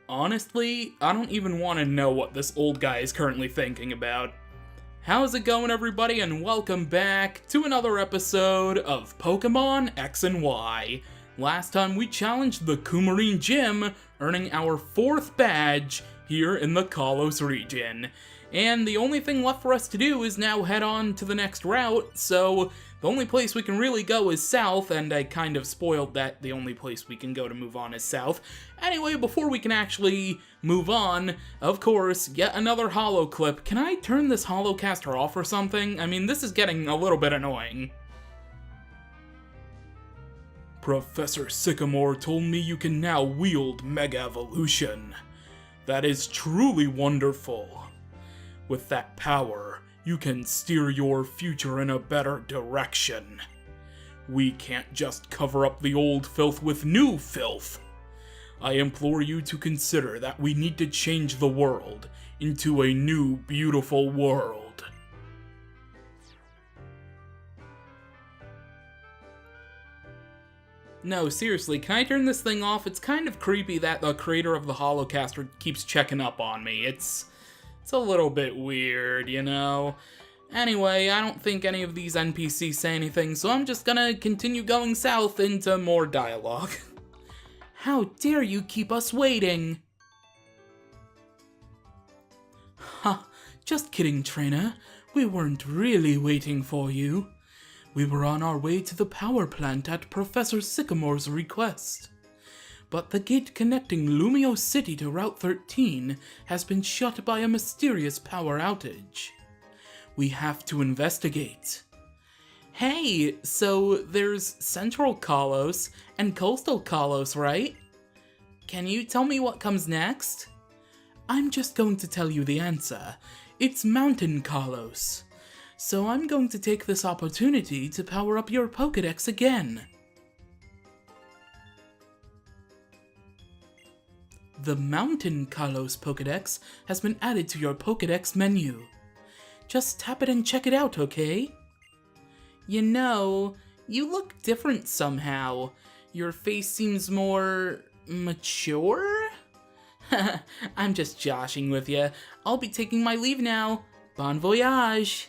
Honestly, I don't even want to know what this old guy is currently thinking about. How's it going, everybody, and welcome back to another episode of Pokemon X and Y. Last time we challenged the Coumarine Gym, earning our 4th badge here in the Kalos region. And the only thing left for us to do is now head on to the next route, so the only place we can really go is south, and I kind of spoiled that the only place we can go to move on is south. Anyway, before we can actually move on, of course, yet another holo clip. Can I turn this holocaster off or something? I mean, this is getting a little bit annoying. Professor Sycamore told me you can now wield Mega Evolution. That is truly wonderful. With that power, you can steer your future in a better direction. We can't just cover up the old filth with new filth. I implore you to consider that we need to change the world into a new, beautiful world. No, seriously, can I turn this thing off? It's kind of creepy that the creator of the Holocaster keeps checking up on me. It's a little bit weird, you know? Anyway, I don't think any of these NPCs say anything, so I'm just gonna continue going south into more dialogue. How dare you keep us waiting? Ha, just kidding, trainer. We weren't really waiting for you. We were on our way to the power plant at Professor Sycamore's request. But the gate connecting Lumio City to Route 13 has been shut by a mysterious power outage. We have to investigate. Hey, so there's Central Kalos and Coastal Kalos, right? Can you tell me what comes next? I'm just going to tell you the answer. It's Mountain Kalos. So I'm going to take this opportunity to power up your Pokédex again. The Mountain Kalos Pokédex has been added to your Pokédex menu. Just tap it and check it out, okay? You know, you look different somehow. Your face seems more mature? I'm just joshing with you. I'll be taking my leave now. Bon voyage!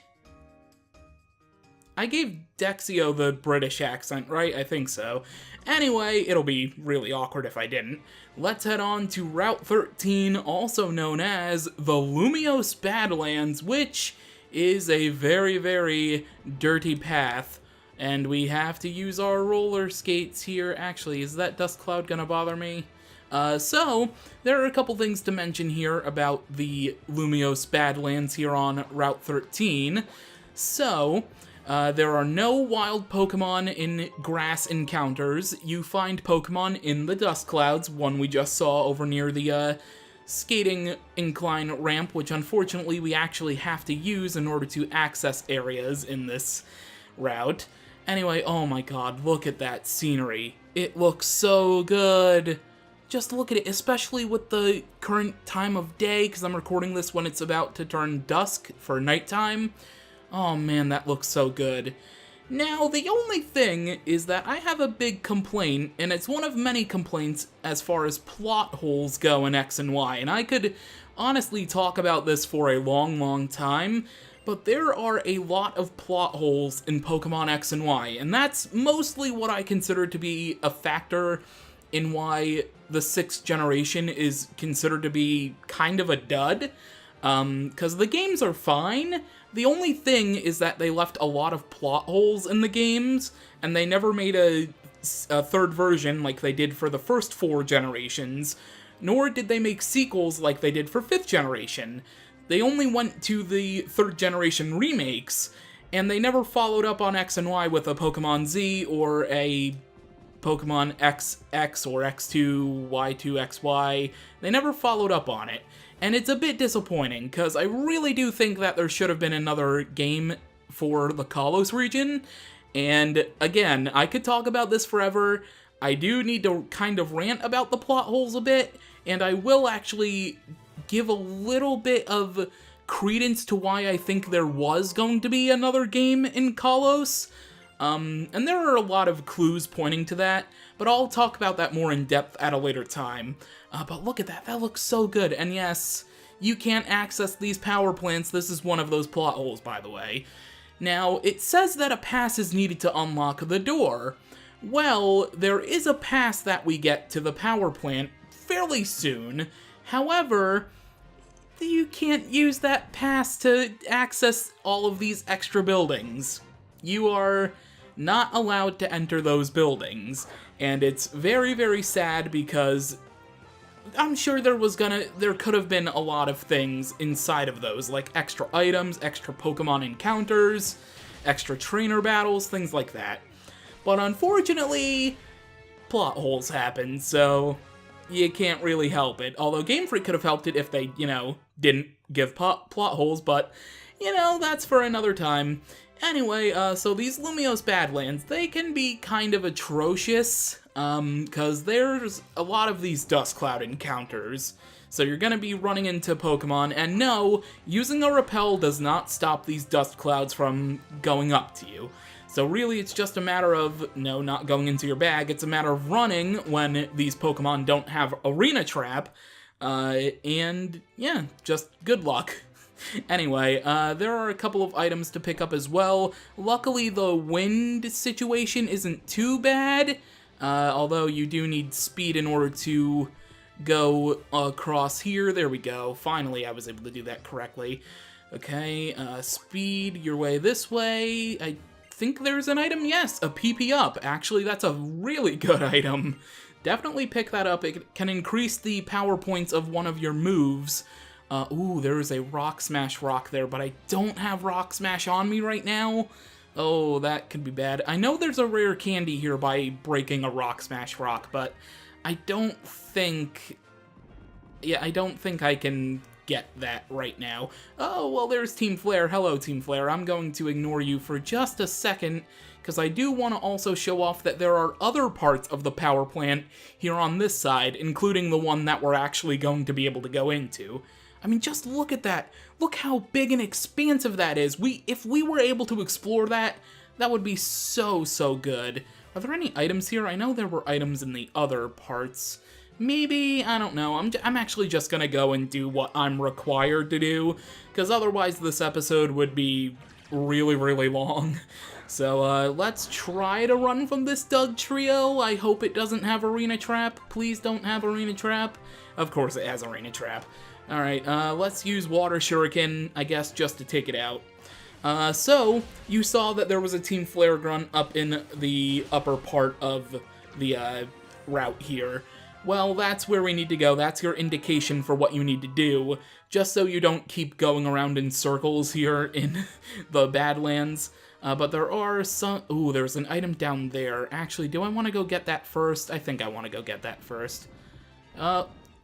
I gave Dexio the British accent, right? I think so. Anyway, it'll be really awkward if I didn't. Let's head on to Route 13, also known as the Lumiose Badlands, which is a very, very dirty path. And we have to use our roller skates here. Actually, is that dust cloud gonna bother me? So, there are a couple things to mention here about the Lumiose Badlands here on Route 13. So, there are no wild Pokemon in grass encounters. You find Pokemon in the dust clouds, one we just saw over near the skating incline ramp, which unfortunately we actually have to use in order to access areas in this route. Anyway, oh my god, look at that scenery. It looks so good. Just look at it, especially with the current time of day, because I'm recording this when it's about to turn dusk for nighttime. Oh man, that looks so good. Now, the only thing is that I have a big complaint, and it's one of many complaints as far as plot holes go in X and Y, and I could honestly talk about this for a long, long time, but there are a lot of plot holes in Pokemon X and Y, and that's mostly what I consider to be a factor in why the 6th generation is considered to be kind of a dud, because the games are fine. The only thing is that they left a lot of plot holes in the games, and they never made a 3rd version like they did for the first 4 generations, nor did they make sequels like they did for 5th generation. They only went to the 3rd generation remakes, and they never followed up on X and Y with a Pokemon Z or a Pokemon XX or X2, Y2, XY. They never followed up on it. And it's a bit disappointing, because I really do think that there should have been another game for the Kalos region. And again, I could talk about this forever. I do need to kind of rant about the plot holes a bit, and I will actually give a little bit of credence to why I think there was going to be another game in Kalos. And there are a lot of clues pointing to that, but I'll talk about that more in depth at a later time. But look at that, that looks so good. And yes, you can't access these power plants. This is one of those plot holes, by the way. Now, it says that a pass is needed to unlock the door. Well, there is a pass that we get to the power plant fairly soon. However, you can't use that pass to access all of these extra buildings. You are not allowed to enter those buildings, and it's very, very sad because I'm sure there could have been a lot of things inside of those, like extra items, extra Pokemon encounters, extra trainer battles, things like that. But unfortunately, plot holes happen, so you can't really help it. Although Game Freak could have helped it if they, didn't give plot holes, but, that's for another time. Anyway, so these Lumiose Badlands, they can be kind of atrocious, because there's a lot of these Dust Cloud encounters. So you're gonna be running into Pokemon, and no, using a Repel does not stop these Dust Clouds from going up to you. So really, it's just a matter of, no, not going into your bag, it's a matter of running when these Pokemon don't have Arena Trap, and yeah, just good luck. Anyway, there are a couple of items to pick up as well. Luckily, the wind situation isn't too bad, although you do need speed in order to go across here. There we go. Finally, I was able to do that correctly. Okay, speed your way this way. I think there's an item. Yes, a PP up. Actually, that's a really good item. Definitely pick that up. It can increase the power points of one of your moves. Ooh, there is a Rock Smash rock there, but I don't have Rock Smash on me right now. Oh, that could be bad. I know there's a rare candy here by breaking a Rock Smash rock, but I don't think I can get that right now. Oh, well, there's Team Flare. Hello, Team Flare. I'm going to ignore you for just a second, because I do want to also show off that there are other parts of the power plant here on this side, including the one that we're actually going to be able to go into. I mean, just look at that. Look how big and expansive that is. If we were able to explore that, that would be so, so good. Are there any items here? I know there were items in the other parts. Maybe, I don't know. I'm actually just gonna go and do what I'm required to do, because otherwise this episode would be really, really long. So, let's try to run from this Doug trio. I hope it doesn't have Arena Trap. Please don't have Arena Trap. Of course it has Arena Trap. Alright, let's use Water Shuriken, I guess, just to take it out. So, you saw that there was a Team Flare Grunt up in the upper part of the, route here. Well, that's where we need to go. That's your indication for what you need to do, just so you don't keep going around in circles here in the Badlands. But there are some... Ooh, there's an item down there. Actually, do I want to go get that first? I think I want to go get that first.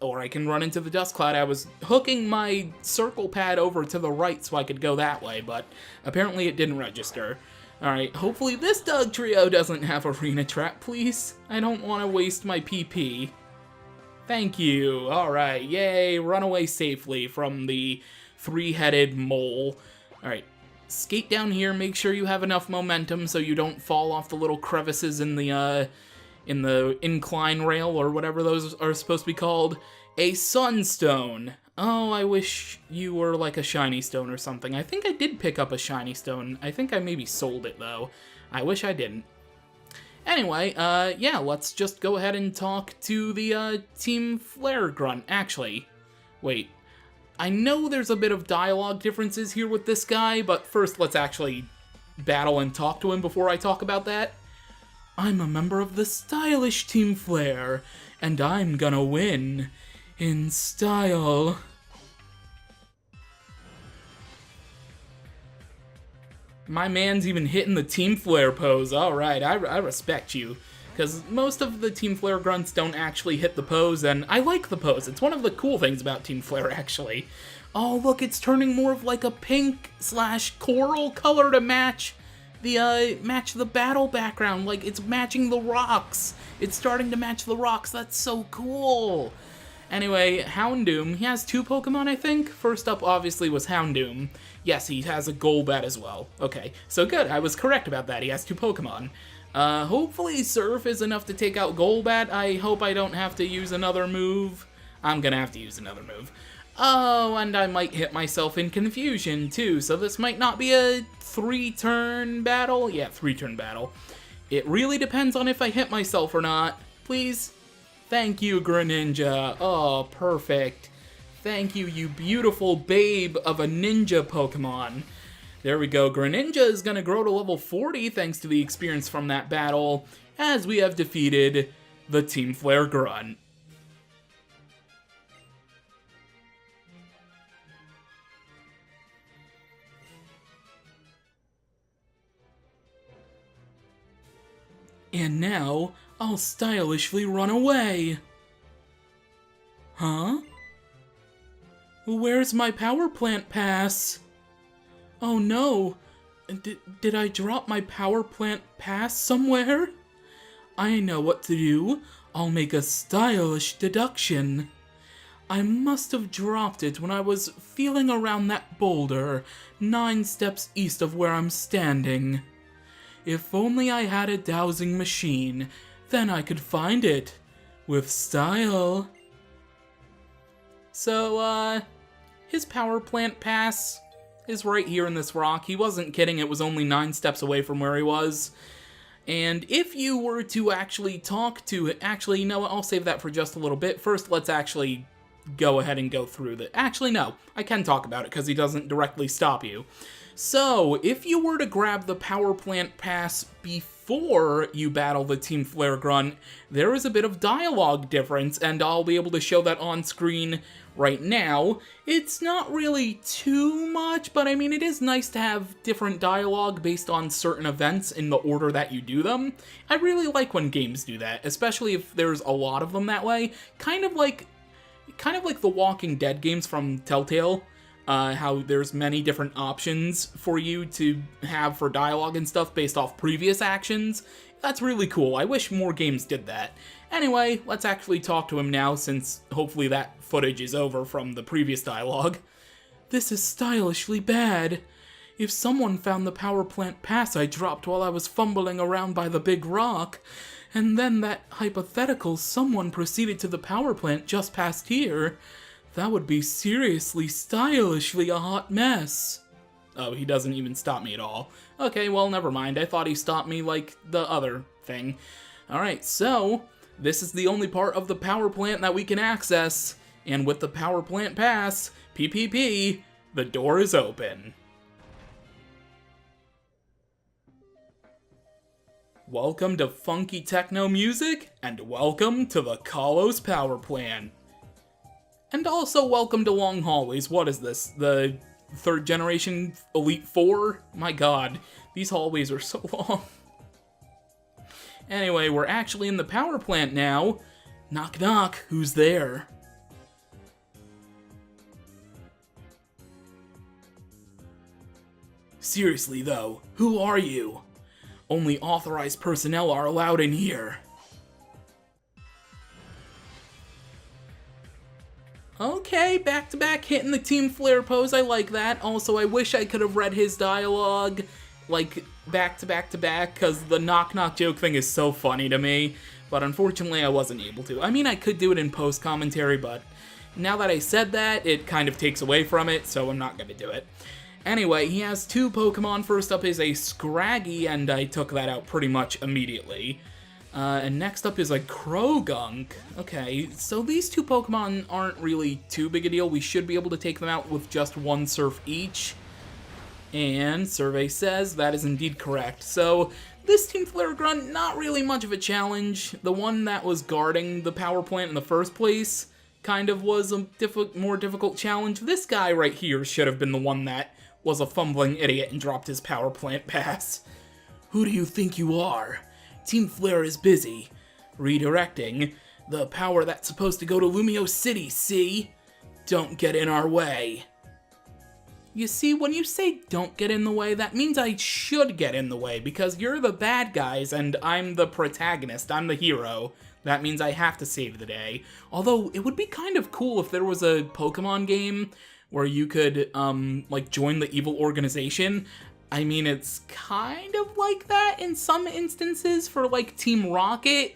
Or I can run into the Dust Cloud. I was hooking my circle pad over to the right so I could go that way, but apparently it didn't register. Alright, hopefully this Doug trio doesn't have Arena Trap, please. I don't want to waste my PP. Thank you. Alright, yay, run away safely from the three-headed mole. Alright, skate down here, make sure you have enough momentum so you don't fall off the little crevices in the incline rail, or whatever those are supposed to be called. A Sunstone. Oh, I wish you were like a shiny stone or something. I think I did pick up a shiny stone. I think I maybe sold it, though. I wish I didn't. Anyway, yeah, let's just go ahead and talk to the, Team Flare Grunt. Actually, wait. I know there's a bit of dialogue differences here with this guy, but first let's actually battle and talk to him before I talk about that. I'm a member of the stylish Team Flare, and I'm gonna win. In style. My man's even hitting the Team Flare pose. Alright, I respect you. Because most of the Team Flare grunts don't actually hit the pose, and I like the pose. It's one of the cool things about Team Flare, actually. Oh, look, it's turning more of like a pink/coral color to match the battle background. Like, it's matching the rocks. It's starting to match the rocks. That's so cool. Anyway, Houndoom, he has 2 Pokemon, I think? First up, obviously, was Houndoom. Yes, he has a Golbat as well. Okay, so good, I was correct about that. He has 2 Pokemon. Hopefully Surf is enough to take out Golbat. I hope I don't have to use another move. I'm gonna have to use another move. Oh, and I might hit myself in confusion, too, so this might not be a 3-turn battle. Yeah, 3-turn battle. It really depends on if I hit myself or not. Please? Thank you, Greninja. Oh, perfect. Thank you, you beautiful babe of a ninja Pokemon. There we go. Greninja is going to grow to level 40 thanks to the experience from that battle, as we have defeated the Team Flare Grunt. And now, I'll stylishly run away. Huh? Where's my power plant pass? Oh no! Did I drop my power plant pass somewhere? I know what to do. I'll make a stylish deduction. I must have dropped it when I was feeling around that boulder, 9 steps east of where I'm standing. If only I had a dowsing machine, then I could find it. With style. So, his power plant pass is right here in this rock. He wasn't kidding, it was only 9 steps away from where he was. And if you were to actually talk to it, actually, you know what, I'll save that for just a little bit. First, let's actually go ahead and go through that. Actually, no, I can talk about it because he doesn't directly stop you. So, if you were to grab the power plant pass before you battle the Team Flare Grunt, there is a bit of dialogue difference, and I'll be able to show that on screen right now. It's not really too much, but I mean, it is nice to have different dialogue based on certain events in the order that you do them. I really like when games do that, especially if there's a lot of them that way. Kind of like the Walking Dead games from Telltale. How there's many different options for you to have for dialogue and stuff based off previous actions. That's really cool. I wish more games did that. Anyway, let's actually talk to him now, since hopefully that footage is over from the previous dialogue. This is stylishly bad. If someone found the power plant pass I dropped while I was fumbling around by the big rock, and then that hypothetical someone proceeded to the power plant just past here, that would be seriously, stylishly a hot mess. Oh, he doesn't even stop me at all. Okay, well, never mind. I thought he stopped me like the other thing. Alright, so this is the only part of the power plant that we can access. And with the power plant pass, PPP, the door is open. Welcome to funky techno music, and welcome to the Kalos power plant. And also welcome to Long Hallways. What is this? The 3rd generation Elite Four? My god, these hallways are so long. Anyway, we're actually in the power plant now. Knock knock, who's there? Seriously though, who are you? Only authorized personnel are allowed in here. Okay, back-to-back hitting the Team Flare pose, I like that. Also, I wish I could have read his dialogue, like, back-to-back-to-back, because the knock-knock joke thing is so funny to me, but unfortunately I wasn't able to. I mean, I could do it in post-commentary, but now that I said that, it kind of takes away from it, so I'm not going to do it. Anyway, he has 2 Pokemon. First up is a Scraggy, and I took that out pretty much immediately. And next up is a Krogunk. Okay, so these 2 Pokemon aren't really too big a deal. We should be able to take them out with just 1 Surf each. And survey says that is indeed correct. So this Team Flare Grunt, not really much of a challenge. The one that was guarding the power plant in the first place kind of was a more difficult challenge. This guy right here should have been the one that was a fumbling idiot and dropped his power plant pass. Who do you think you are? Team Flare is busy redirecting the power that's supposed to go to Lumio City, see? Don't get in our way. You see, when you say don't get in the way, that means I should get in the way, because you're the bad guys and I'm the protagonist, I'm the hero. That means I have to save the day. Although, it would be kind of cool if there was a Pokemon game where you could, like, join the evil organization. I mean, it's kind of like that in some instances for, like, Team Rocket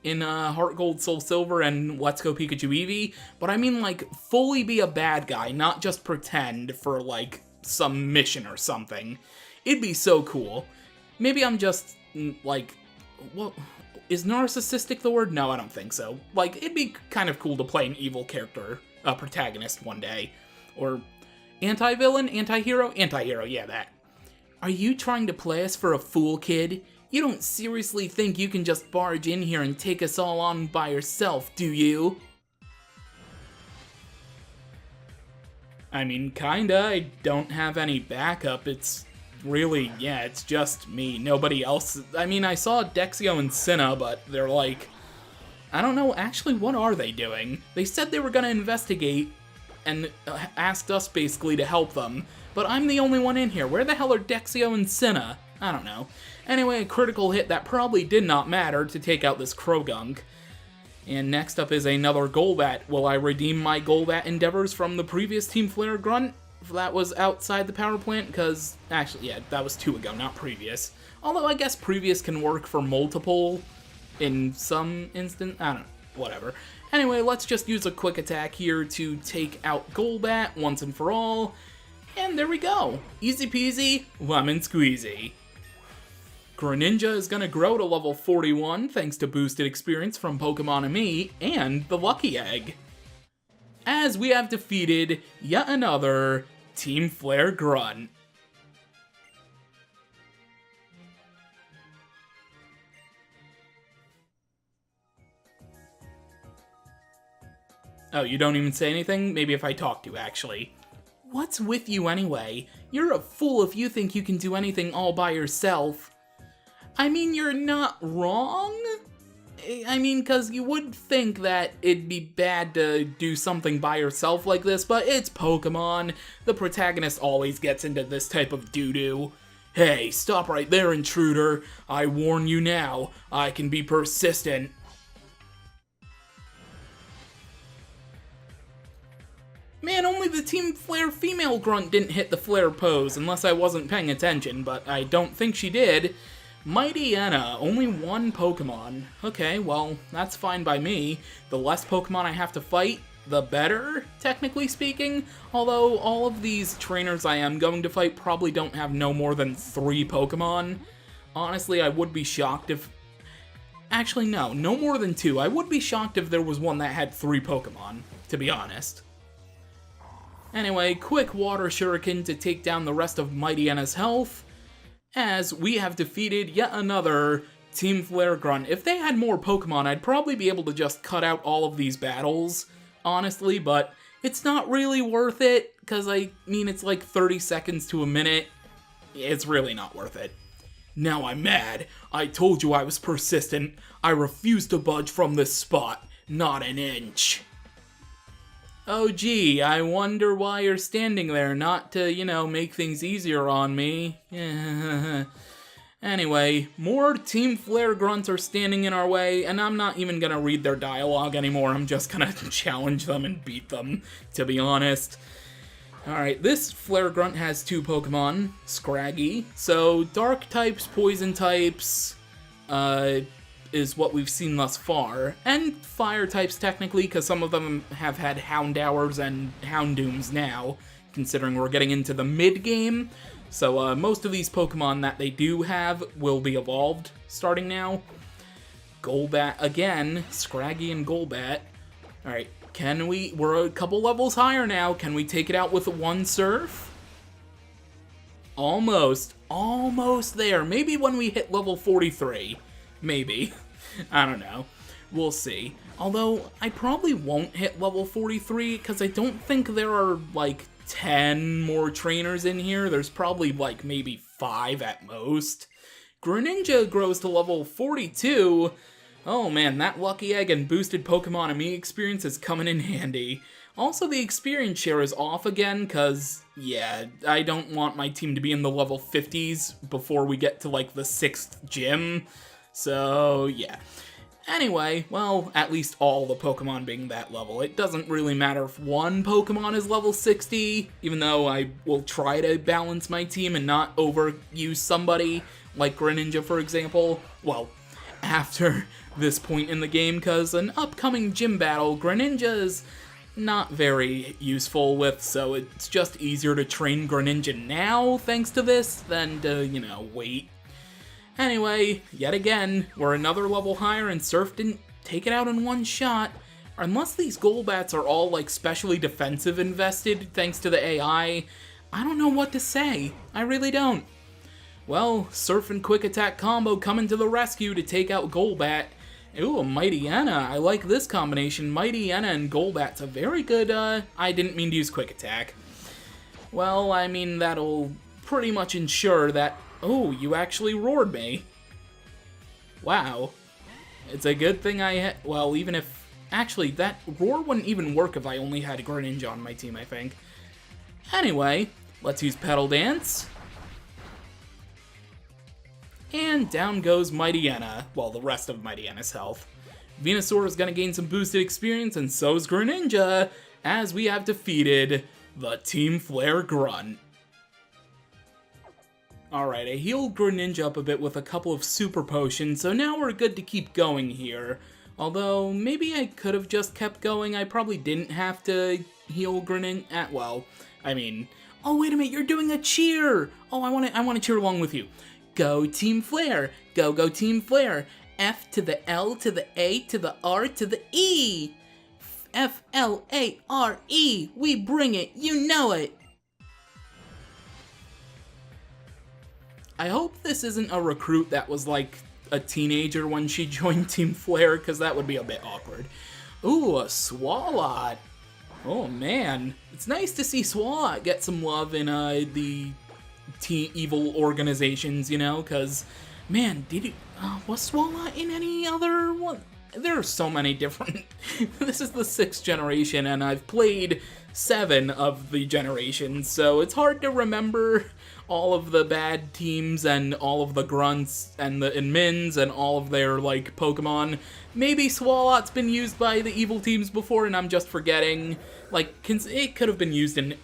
in Heart Gold, Soul Silver, and Let's Go Pikachu Eevee, but I mean, like, fully be a bad guy, not just pretend for, like, some mission or something. It'd be so cool. Maybe I'm just, like, what, is narcissistic the word? No, I don't think so. Like, it'd be kind of cool to play an evil character, a protagonist one day. Or anti-villain, anti-hero? Anti-hero, yeah, that. Are you trying to play us for a fool, kid? You don't seriously think you can just barge in here and take us all on by yourself, do you? I mean, kinda. I don't have any backup. It's really, yeah, it's just me. Nobody else. I mean, I saw Dexio and Cinna, but they're like, I don't know, actually, what are they doing? They said they were gonna investigate and asked us basically to help them, but I'm the only one in here. Where the hell are Dexio and Cinna? I don't know. Anyway, a critical hit that probably did not matter to take out this Krogunk. And next up is another Golbat. Will I redeem my Golbat endeavors from the previous Team Flare Grunt? That was outside the power plant, because, actually, yeah, that was 2 ago, not previous. Although I guess previous can work for multiple in some instant. I don't know, whatever. Anyway, let's just use a quick attack here to take out Golbat once and for all. And there we go. Easy peasy, lemon squeezy. Greninja is going to grow to level 41 thanks to boosted experience from Pokemon and me and the Lucky Egg. As we have defeated yet another Team Flare Grunt. Oh, you don't even say anything? Maybe if I talk to you, actually. What's with you anyway? You're a fool if you think you can do anything all by yourself. I mean, you're not wrong. I mean, because you would think that it'd be bad to do something by yourself like this, but it's Pokemon. The protagonist always gets into this type of doo-doo. Hey, stop right there, intruder. I warn you now, I can be persistent. Man, only the Team Flare female grunt didn't hit the flare pose, unless I wasn't paying attention, but I don't think she did. Mightyena, only 1 Pokemon. Okay, well, that's fine by me. The less Pokemon I have to fight, the better, technically speaking. Although, all of these trainers I am going to fight probably don't have no more than 3 Pokemon. Honestly, I would be shocked if... Actually, no more than 2. I would be shocked if there was one that had 3 Pokemon, to be honest. Anyway, quick Water Shuriken to take down the rest of Mightyena's health, as we have defeated yet another Team Flare Grunt. If they had more Pokemon, I'd probably be able to just cut out all of these battles, honestly, but it's not really worth it, because I mean, it's like 30 seconds to a minute. It's really not worth it. Now I'm mad. I told you I was persistent. I refuse to budge from this spot. Not an inch. Oh gee, I wonder why you're standing there, not to, you know, make things easier on me. Anyway, more Team Flare Grunts are standing in our way, and I'm not even gonna read their dialogue anymore. I'm just gonna challenge them and beat them, to be honest. Alright, this Flare Grunt has 2 Pokemon, Scraggy. So, Dark types, Poison types, is what we've seen thus far. And Fire types, technically, because some of them have had Houndours and Houndooms now, considering we're getting into the mid-game. So, most of these Pokemon that they do have will be evolved starting now. Golbat again, Scraggy and Golbat. Alright, we're a couple levels higher now. Can we take it out with 1 Surf? Almost there. Maybe when we hit level 43. Maybe. I don't know. We'll see. Although, I probably won't hit level 43, because I don't think there are, like, 10 more trainers in here. There's probably, like, maybe 5 at most. Greninja grows to level 42. Oh man, that Lucky Egg and boosted Pokemon and me experience is coming in handy. Also, the experience share is off again, because, yeah, I don't want my team to be in the level 50s before we get to, like, the 6th gym. So, yeah. Anyway, well, at least all the Pokemon being that level. It doesn't really matter if 1 Pokemon is level 60, even though I will try to balance my team and not overuse somebody, like Greninja, for example. Well, after this point in the game, because an upcoming gym battle, Greninja is not very useful with, so it's just easier to train Greninja now thanks to this than to, you know, wait. Anyway, yet again, we're another level higher and Surf didn't take it out in one shot. Unless these Golbats are all like specially defensive invested thanks to the AI, I don't know what to say. I really don't. Well, Surf and Quick Attack combo coming to the rescue to take out Golbat. Ooh, a Mightyena. I like this combination. Mightyena and Golbat's a very good, I didn't mean to use Quick Attack. Well, I mean, that'll pretty much ensure that... Oh, you actually roared me. Wow. It's a good thing I had... Well, even if... Actually, that roar wouldn't even work if I only had Greninja on my team, I think. Anyway, let's use Petal Dance. And down goes Mightyena, well, the rest of Mightyena's health. Venusaur is going to gain some boosted experience, and so's Greninja, as we have defeated the Team Flare Grunt. Alright, I healed Greninja up a bit with a couple of super potions, so now we're good to keep going here. Although, maybe I could have just kept going, I probably didn't have to heal Greninja, well, I mean... Oh, wait a minute, you're doing a cheer! Oh, I want to cheer along with you. Go Team Flare! Go, go Team Flare! F to the L to the A to the R to the E! F-L-A-R-E! We bring it, you know it! I hope this isn't a recruit that was like a teenager when she joined Team Flare, because that would be a bit awkward. Ooh, a Swalot! Oh man, it's nice to see Swalot get some love in the evil organizations, you know, because, man, was Swalot in any other one? There are so many different... This is the 6th generation, and I've played 7 of the generations, so it's hard to remember all of the bad teams and all of the grunts and the Mins and all of their, like, Pokemon. Maybe Swalot's been used by the evil teams before and I'm just forgetting. Like, it could have been used in,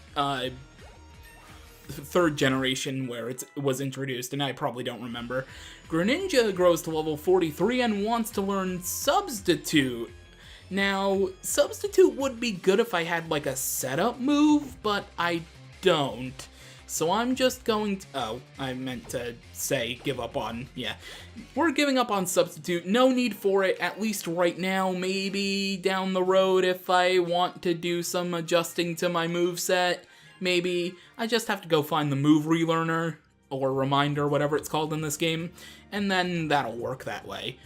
3rd generation where it was introduced, and I probably don't remember. Greninja grows to level 43 and wants to learn Substitute. Now, Substitute would be good if I had, like, a setup move, but I don't. So I'm just going to... Oh, I meant to say give up on... Yeah. We're giving up on Substitute. No need for it, at least right now. Maybe down the road if I want to do some adjusting to my moveset. Maybe I just have to go find the move relearner, or reminder, whatever it's called in this game, and then that'll work that way.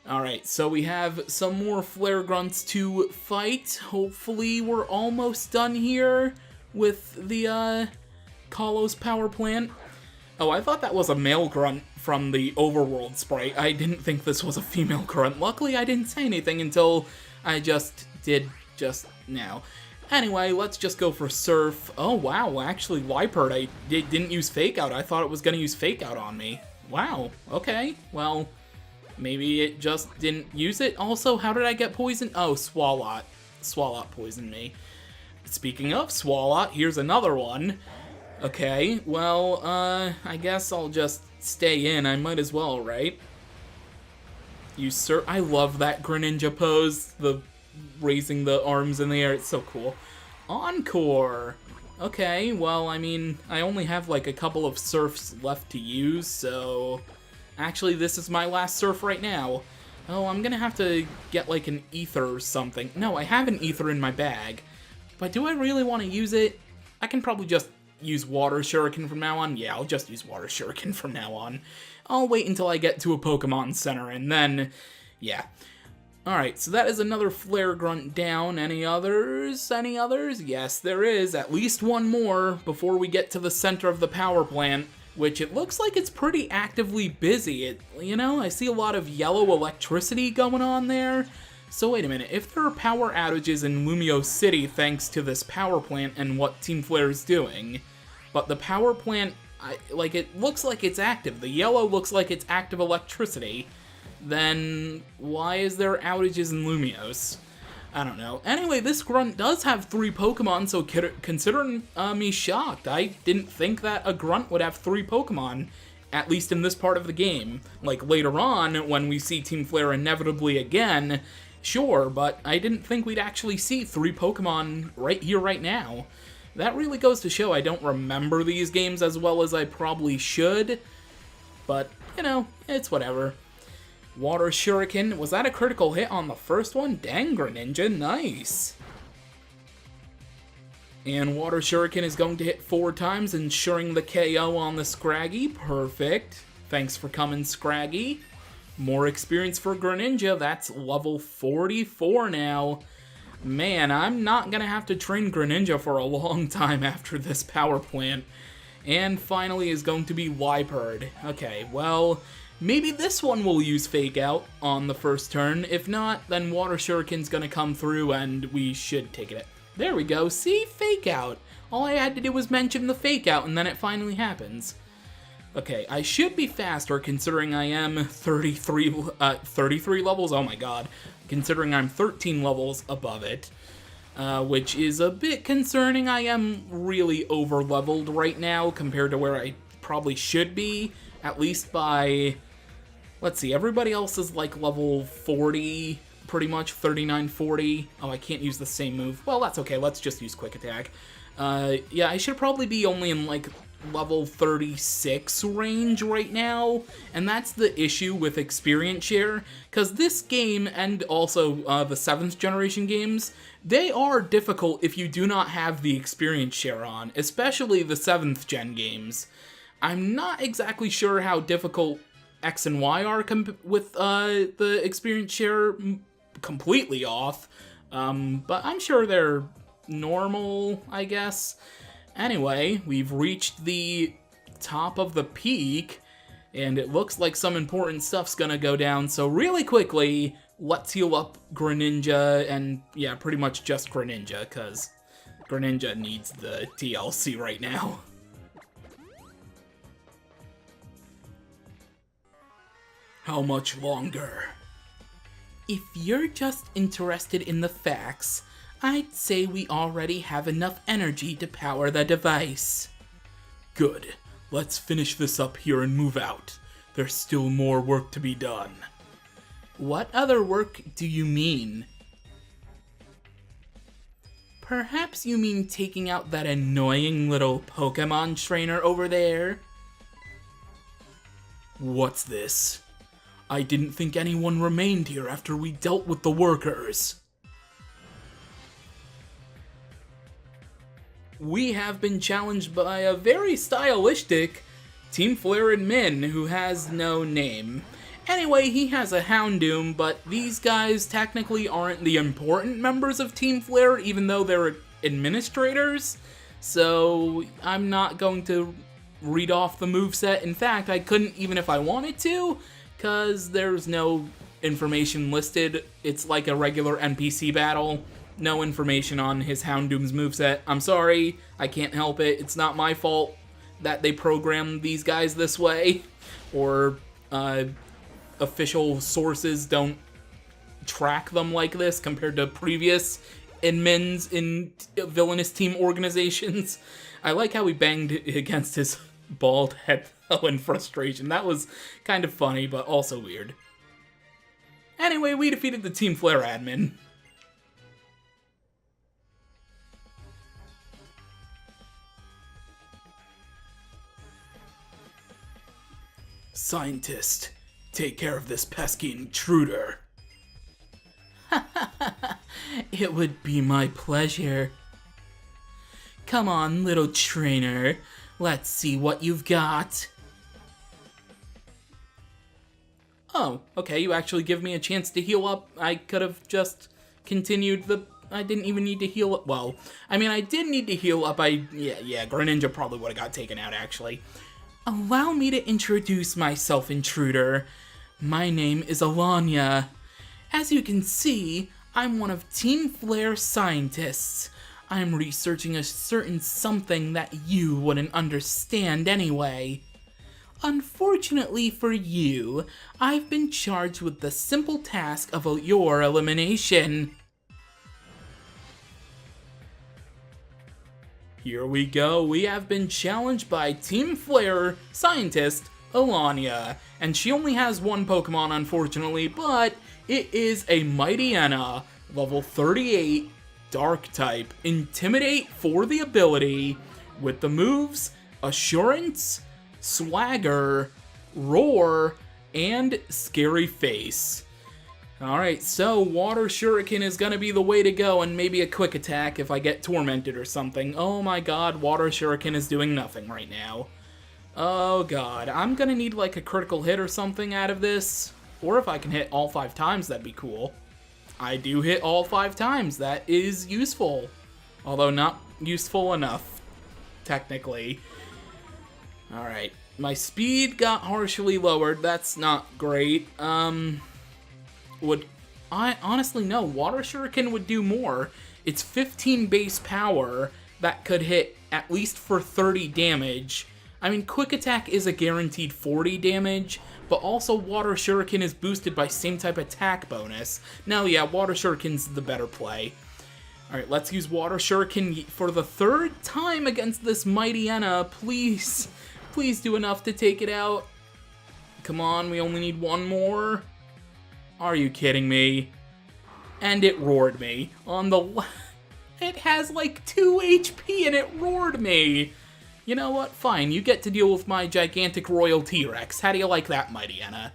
Alright, so we have some more Flare Grunts to fight. Hopefully we're almost done here with the, Kalos power plant. Oh, I thought that was a male grunt from the Overworld sprite. I didn't think this was a female grunt. Luckily, I didn't say anything until I just did just now. Anyway, let's just go for Surf. Oh, wow, actually, Liepard, I didn't use Fake Out. I thought it was going to use Fake Out on me. Wow, okay, well, maybe it just didn't use it. Also, how did I get poisoned? Oh, Swalot. Swalot poisoned me. Speaking of Swalot, here's another one. Okay, well, I guess I'll just stay in. I might as well, right? I love that Greninja pose, the raising the arms in the air, it's so cool. Encore! Okay, well, I mean, I only have like a couple of Surfs left to use, so... Actually, this is my last Surf right now. Oh, I'm gonna have to get like an Ether or something. No, I have an Ether in my bag. But do I really want to use it? I can probably just use Water Shuriken from now on. Yeah, I'll just use Water Shuriken from now on. I'll wait until I get to a Pokemon Center, and then... Yeah. Alright, so that is another Flare Grunt down. Any others? Any others? Yes, there is. At least one more before we get to the center of the power plant, which it looks like it's pretty actively busy. You know, I see a lot of yellow electricity going on there. So wait a minute, if there are power outages in Lumio City thanks to this power plant and what Team Flare is doing, but the power plant, it looks like it's active. The yellow looks like it's active electricity. Then why is there outages in Lumios? I don't know. Anyway, this grunt does have 3 Pokemon, so consider me shocked. I didn't think that a grunt would have 3 Pokemon at least in this part of the game. Like, later on, when we see Team Flare inevitably again, sure, but I didn't think we'd actually see 3 Pokemon right here, right now. That really goes to show I don't remember these games as well as I probably should, but, you know, it's whatever. Water Shuriken, was that a critical hit on the first one? Dang, Greninja, nice. And Water Shuriken is going to hit 4 times, ensuring the KO on the Scraggy. Perfect. Thanks for coming, Scraggy. More experience for Greninja. That's level 44 now. Man, I'm not gonna have to train Greninja for a long time after this power plant. And finally is going to be Liepard. Okay, well, maybe this one will use Fake Out on the first turn. If not, then Water Shuriken's gonna come through and we should take it. There we go, see? Fake Out. All I had to do was mention the Fake Out and then it finally happens. Okay, I should be faster considering I am 33 levels, oh my god. Considering I'm 13 levels above it, which is a bit concerning. I am really over-leveled right now compared to where I probably should be, at least by, let's see, everybody else is like level 40, pretty much, 39, 40. Oh, I can't use the same move. Well, that's okay, let's just use Quick Attack. Yeah, I should probably be only in like level 36 range right now, and that's the issue with experience share, because this game and also the 7th generation games, they are difficult if you do not have the experience share on, especially the 7th gen games. I'm not exactly sure how difficult X and Y are with the experience share completely off, but I'm sure they're normal, I guess. Anyway, we've reached the top of the peak, and it looks like some important stuff's gonna go down, so really quickly, let's heal up Greninja, and yeah, pretty much just Greninja, because Greninja needs the TLC right now. How much longer? If you're just interested in the facts, I'd say we already have enough energy to power the device. Good. Let's finish this up here and move out. There's still more work to be done. What other work do you mean? Perhaps you mean taking out that annoying little Pokémon trainer over there? What's this? I didn't think anyone remained here after we dealt with the workers. We have been challenged by a very stylistic Team Flare admin who has no name. Anyway, he has a Houndoom, but these guys technically aren't the important members of Team Flare, even though they're administrators, so I'm not going to read off the moveset. In fact, I couldn't even if I wanted to, because there's no information listed. It's like a regular NPC battle. No information on his Houndoom's moveset. I'm sorry, I can't help it. It's not my fault that they programmed these guys this way, or official sources don't track them like this compared to previous admins in villainous team organizations. I like how he banged against his bald head though in frustration. That was kind of funny, but also weird. Anyway, we defeated the Team Flare admin. Scientist, take care of this pesky intruder. It would be my pleasure. Come on, little trainer. Let's see what you've got. Oh, okay, you actually give me a chance to heal up. I could have just continued I didn't even need to heal up. Well, I mean, I did need to heal up. Yeah, Greninja probably would have got taken out, actually. Allow me to introduce myself, intruder. My name is Alanya. As you can see, I'm one of Team Flare's scientists. I'm researching a certain something that you wouldn't understand anyway. Unfortunately for you, I've been charged with the simple task of your elimination. Here we go, we have been challenged by Team Flare scientist Alania. And she only has one Pokemon, unfortunately, but it is a Mightyena, level 38, Dark type. Intimidate for the ability, with the moves Assurance, Swagger, Roar, and Scary Face. Alright, so Water Shuriken is gonna be the way to go, and maybe a Quick Attack if I get tormented or something. Oh my god, Water Shuriken is doing nothing right now. Oh god, I'm gonna need like a critical hit or something out of this. Or if I can hit all 5 times, that'd be cool. I do hit all 5 times, that is useful. Although not useful enough, technically. Alright, my speed got harshly lowered, that's not great. Honestly, no, Water Shuriken would do more. It's 15 base power that could hit at least for 30 damage. I mean, Quick Attack is a guaranteed 40 damage, but also Water Shuriken is boosted by same type attack bonus. Now, yeah, Water Shuriken's the better play. Alright, let's use Water Shuriken for the 3rd time against this Mightyena. Please, please do enough to take it out. Come on, we only need one more. Are you kidding me? And it roared me. On the it has like 2 HP and it roared me. You know what? Fine, you get to deal with my gigantic royal T-Rex. How do you like that, Mightyena?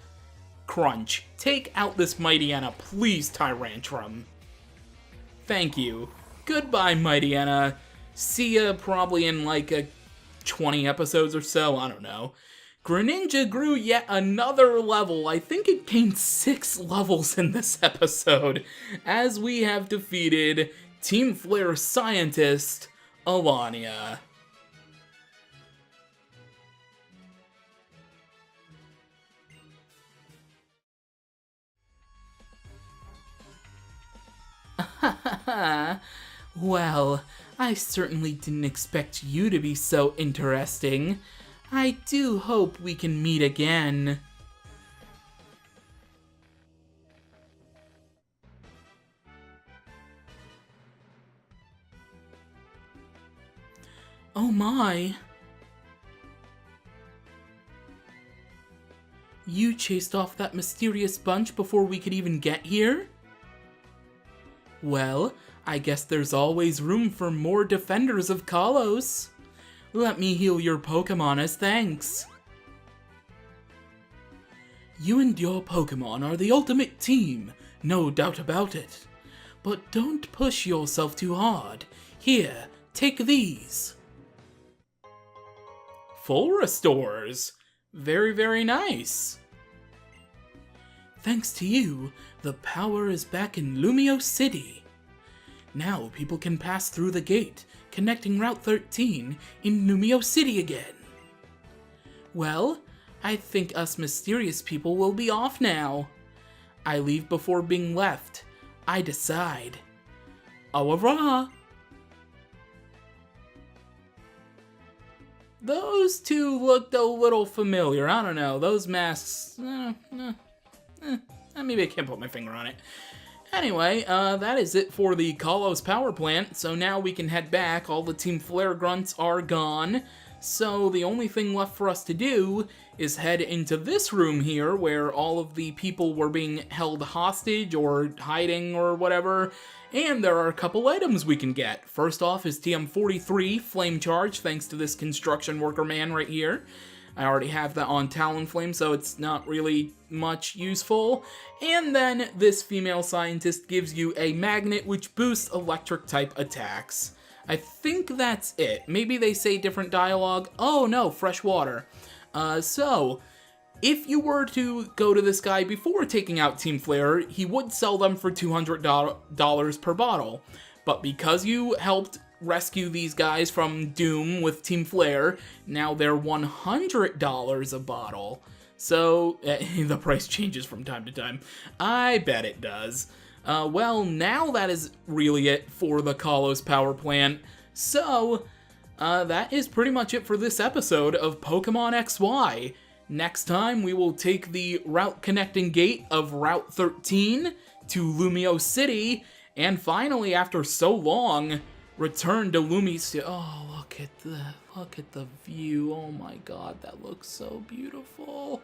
Crunch. Take out this Mightyena, please, Tyrantrum. Thank you. Goodbye, Mightyena. See ya probably in like 20 episodes or so, I don't know. Greninja grew yet another level. I think it gained 6 levels in this episode, as we have defeated Team Flare scientist, Alania. Well, I certainly didn't expect you to be so interesting. I do hope we can meet again. Oh my. You chased off that mysterious bunch before we could even get here? Well, I guess there's always room for more defenders of Kalos. Let me heal your Pokemon as thanks. You and your Pokemon are the ultimate team, no doubt about it. But don't push yourself too hard. Here, take these. Full restores. Very, very nice. Thanks to you, the power is back in Lumio City. Now people can pass through the gate, connecting Route 13 in Lumio City again. Well, I think us mysterious people will be off now. I leave before being left. I decide. Au revoir! Those two looked a little familiar. I don't know. Those masks... maybe I can't put my finger on it. Anyway, that is it for the Kalos power plant, so now we can head back. All the Team Flare grunts are gone, so the only thing left for us to do is head into this room here, where all of the people were being held hostage or hiding or whatever, and there are a couple items we can get. First off is TM43 Flame Charge, thanks to this construction worker man right here. I already have that on Talonflame, so it's not really much useful. And then this female scientist gives you a magnet which boosts electric type attacks. I think that's it. Maybe they say different dialogue. Oh no, fresh water. So, if you were to go to this guy before taking out Team Flare, he would sell them for $200 per bottle. But because you helped rescue these guys from doom with Team Flare, now they're $100 a bottle. So, the price changes from time to time. I bet it does. Well, now that is really it for the Kalos power plant. So, that is pretty much it for this episode of Pokemon XY. Next time, we will take the route connecting gate of Route 13 to Lumio City, and finally, after so long, return to Lumi's. Oh, look at the view. Oh my god, that looks so beautiful.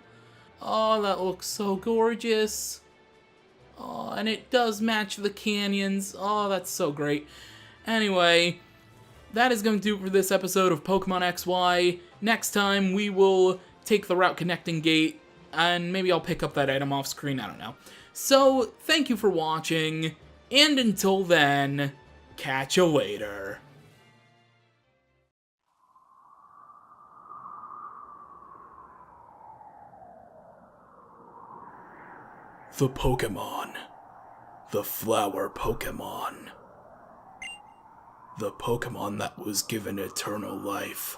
Oh, that looks so gorgeous. Oh, and it does match the canyons. Oh, that's so great. Anyway, that is going to do it for this episode of Pokemon XY. Next time, we will take the route connecting gate, and maybe I'll pick up that item off screen, I don't know. So, thank you for watching, and until then, catch you later. The Pokémon. The Flower Pokémon. The Pokémon that was given eternal life.